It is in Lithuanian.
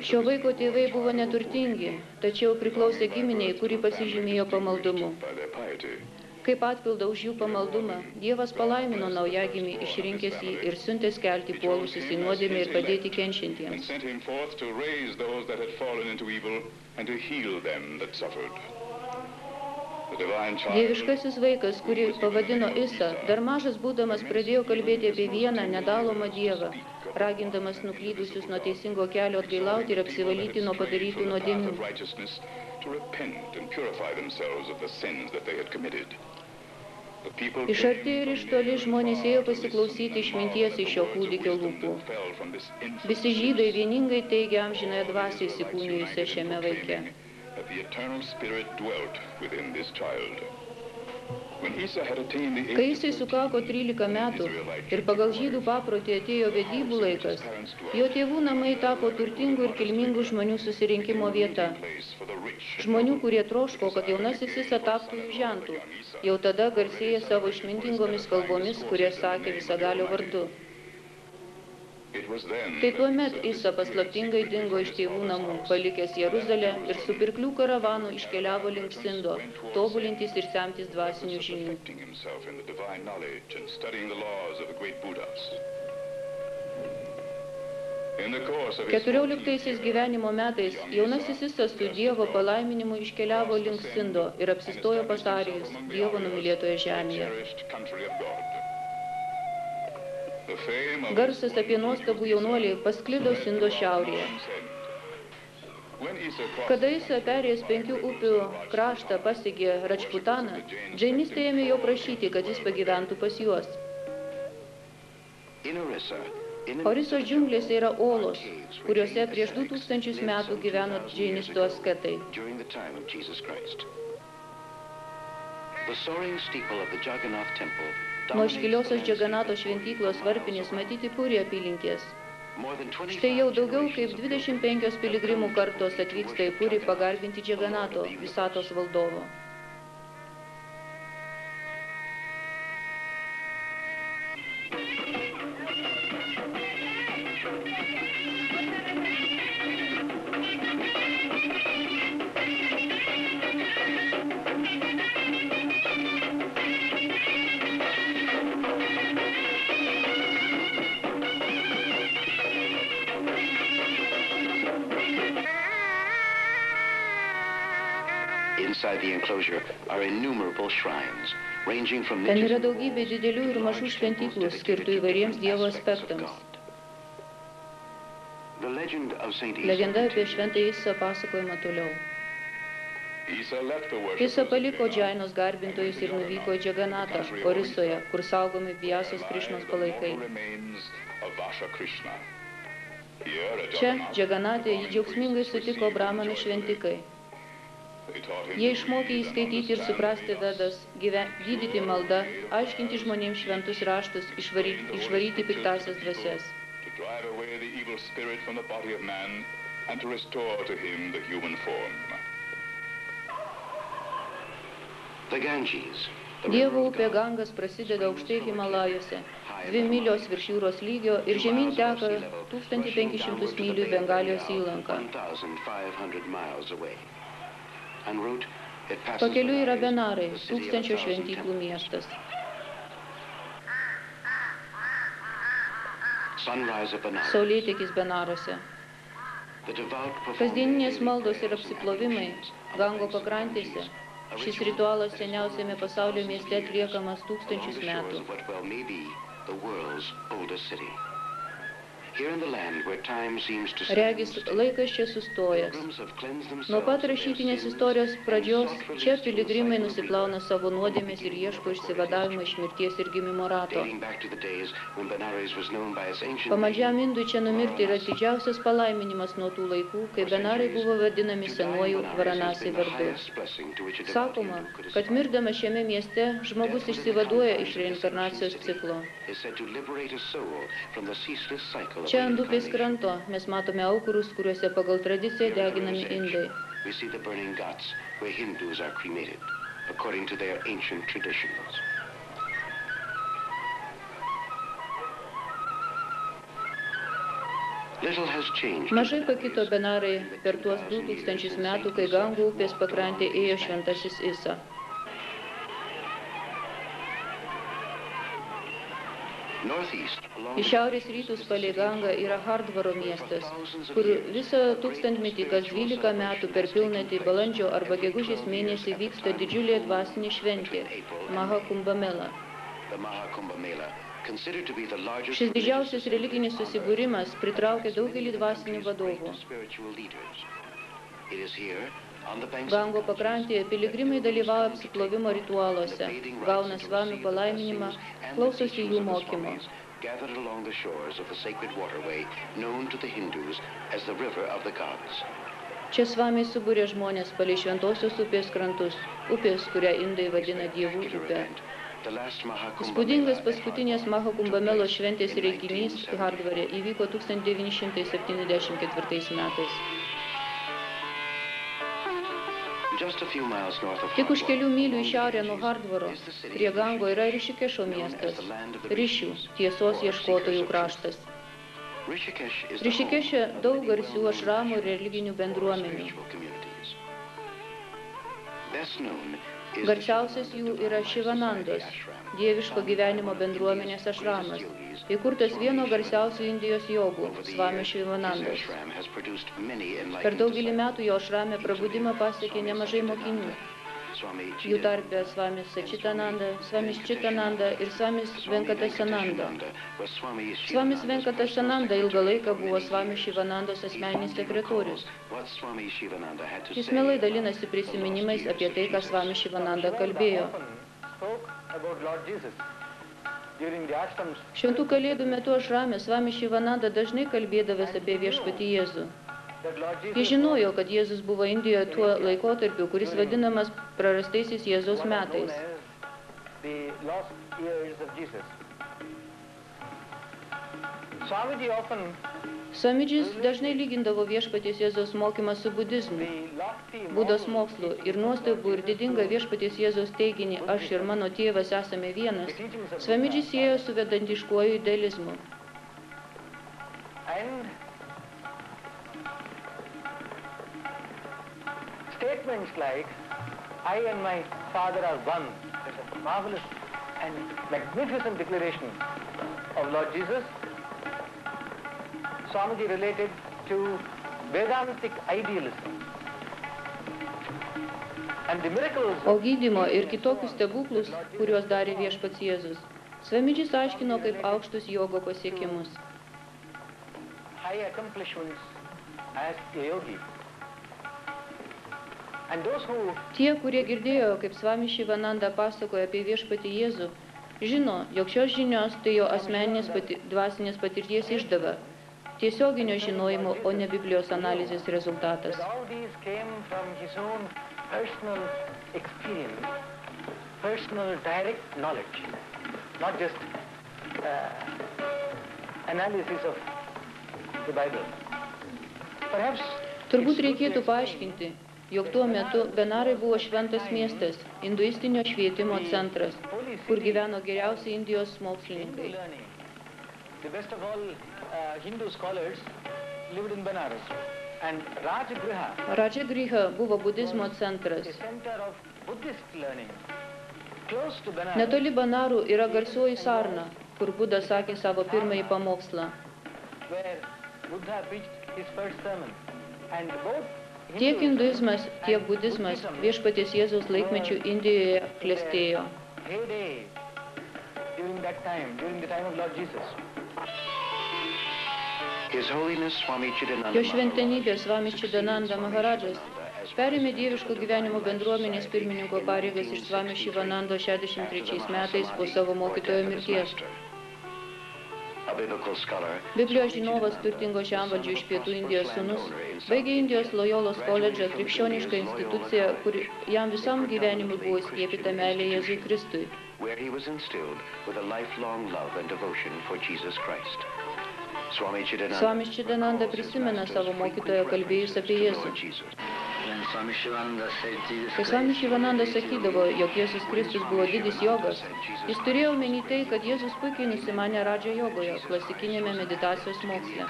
Šio vaiko tėvai buvo neturtingi, tačiau priklausė giminiai, kuri pasižymėjo pamaldumu. Kaip atpildą už jų pamaldumą, Dievas palaimino naujagimį, išrinkęs jį ir siuntė skelti puolusius į nuodėmę ir padėti kenčiantiems. Dieviškasis vaikas, kurį pavadino Isa, dar mažas būdamas pradėjo kalbėti apie vieną nedalomą Dievą, ragindamas nuklydusius nuo teisingo kelio atgailauti ir apsivalyti nuo padarytų nuodėmių. Iš arti ir iš toli žmonės ėjo pasiklausyti išminties iš šio kūdikio lūpų. Visi žydai vieningai teigia amžinąją dvasią įsikūnijusią šiame vaike. Kai jisai sukako 13 metų ir pagal žydų paprotį atėjo vedybų laikas, jo tėvų namai tapo turtingų ir kilmingų žmonių susirinkimo vieta. Žmonių, kurie troško, kad jaunasis Isa taptų jų žentų, jau tada garsėja savo išmintingomis kalbomis, kurie sakė visagalio vardu. Tai tuomet Isa paslaptingai dingo iš tėvų namų, palikęs Jeruzalę ir su pirklių karavanu iškeliavo link Sindo, tobulintis ir semtis dvasinių žinių. 14 gyvenimo metais jaunasis Isa su Dievo palaiminimu iškeliavo link Sindo ir apsistojo pas Arijus, Dievo numylėtoje žemėje. Garsas apie nuostabų jaunuolį pasklido Sindo šiaurėje. Kada Isa perėjęs 5 upių kraštą pasiekė Račputaną, džainistai ėmė jo prašyti, kad jis pagyventų pas juos. Orisos džiunglėse yra olos, kuriuose prieš 2000 metų gyveno džainistų asketai. Nuo iškiliosios Džaganato šventyklos varpinės matyti Puri apylinkės. Štai jau daugiau kaip 25 piligrimų kartos atvyksta į Puri pagarbinti Džaganato, visatos valdovo. Ten yra daugybė didelių ir mažų šventyklų, skirtų įvairiems Dievo aspektams. Legenda apie šventąjį Isą pasakojama toliau. Isa paliko Džainos garbintojus ir nuvyko į Džaganatą, Orisoje, kur saugomi Vyasos Krišnos palaikai. Čia, Džaganate, jį džiaugsmingai sutiko brahmanų šventikai. Jie išmokė įskaityti ir suprasti Vedas, gydyti maldą, aiškinti žmonėms šventus raštus, išvaryti piktasias dvasias. Dievo upė Gangas prasideda aukštai Himalajuose, 2 mylios virš jūros lygio ir žemyn teka 1500 mylių Bengalijos įlanką. Pakeliui yra Benarai, 1000 šventyklų miestas. Saulėtekis Benarose. Kasdieninės maldos ir apsiplovimai Gango pakrantėse. Šis ritualas seniausiame pasaulio mieste atliekamas 1000 metų. Regis, laikas čia sustojęs. Nuo pat rašytinės istorijos pradžios čia piligrimai nusiplauna savo nuodėmės ir ieško išsivadavimo iš mirties ir gimimo rato. Pamaldžiam indui čia numirti yra didžiausias palaiminimas nuo tų laikų, kai Benarai buvo vadinami senuoju Varanasi vardu. Sakoma, kad mirdamas šiame mieste žmogus išsivaduoja iš reinkarnacijos ciklo. Čia ant upės kranto mes matome aukurus, kuriuose pagal tradiciją deginami indai. Mažai pakito Benarai per tuos 2000 metų, kai Gango upės pakrantė ėjo šventasis Isa. Į šiaurės rytus palei Gangą yra Hardvaro miestas, kur visą tūkstantmetį kas 12 metų per pilnatį balandžio arba gegužės mėnesį vyksta didžiulė dvasinė šventė – Maha Kumbha Mela. Šis didžiausias religinis susibūrimas pritraukia daugelį dvasinių vadovų. Gango pakrantėje piligrimai dalyvauja apsiplovimo ritualuose, gauna svamių palaiminimą, klausosi jų mokymo. Čia svamiai subūrė žmonės palei šventosios upės krantus, upės, kurią indai vadina dievų upę. Įspūdingas paskutinės Maha Kumbha Melos šventės renginys Hardvare įvyko 1974 metais. Tik už kelių mylių į šiaurę nuo Hardvaro, prie Gango yra Rišikešo miestas, Rišių, tiesos ieškotojų kraštas. Rišikeše daug garsių ašramų ir religinių bendruomenių. Garsiausias jų yra Šivanandos, dieviško gyvenimo bendruomenės ašramas, įkurtas vieno garsiausių Indijos jogų, Svami Šivanandos. Per daugelį metų jo ašrame prabudimą pasiekė nemažai mokinių. Jų tarpe Svamis Sačitananda, Svamis Chitananda ir Svamis Venkatasananda. Svamis Venkatasananda ilgą laiką buvo Svami Šivanandos asmeninis sekretorius. Jis mielai dalinasi prisiminimais apie tai, ką Svami Šivananda kalbėjo. Šventų kalėdų metu ašrame Svami Šivananda dažnai kalbėdavęs apie viešpatį Jėzų. Jis žinojo, kad Jėzus buvo Indijoje tuo laikotarpiu, kuris vadinamas prarastaisiais Jėzaus metais. Swamidžis dažnai lygindavo viešpaties Jėzaus mokymą su budizmu, Budos mokslu ir nuostabų ir didingą viešpaties Jėzaus teiginį aš ir mano tėvas esame vienas, Swamidžis siejo su vedantiškuoju idealizmu. Statements like, I and my Father are one, is a marvelous and magnificent declaration of Lord Jesus. Swamiji related to Vedantic idealism. And the miracles... O gydymo ir kitokius stebuklus, kuriuos darė viešpats Jėzus, Swamidžis aiškino kaip aukštus jogo pasiekimus. High accomplishments as a yogi. Tie, kurie girdėjo, kaip Svami Šivananda pasakoja apie viešpatį Jėzų, žino, jog šios žinios tai jo asmeninės dvasinės patirties išdava, tiesioginio žinojimo, o ne Biblijos analizės rezultatas. Turbūt reikėtų paaiškinti, jog tuo metu Benarai buvo šventas miestas, hinduistinio švietimo centras, kur gyveno geriausi Indijos mokslininkai. Rajagriha buvo budizmo centras. Netoli Banarų yra garsioji Sarna, kur Buda sakė savo pirmąjį pamokslą. Tiek hinduizmas, tiek budizmas viešpaties Jėzaus laikmečių Indijoje klestėjo. Jo šventenybė Svamis Chidananda Maharadžas perėmė dieviško gyvenimo bendruomenės pirmininko pareigas iš Svami Šivanando 63 metais po savo mokytojo mirties. Biblijos žinovas turtingo žemvaldžio iš Pietų Indijos sūnus baigė Indijos Lojolos koledžą, krikščionišką instituciją, kur jam visam gyvenimui buvo įskiepyta meilė Jėzui Kristui. Svamis Chidananda prisimena savo mokytoją kalbėjus apie Jėzų. Kai Svamis Šivananda sakydavo, jog Jėzus Kristus buvo didis jogas, jis turėjo omeny tai, kad Jėzus puikiai nusimanė Radža jogoje, klasikinėme meditacijos moksle.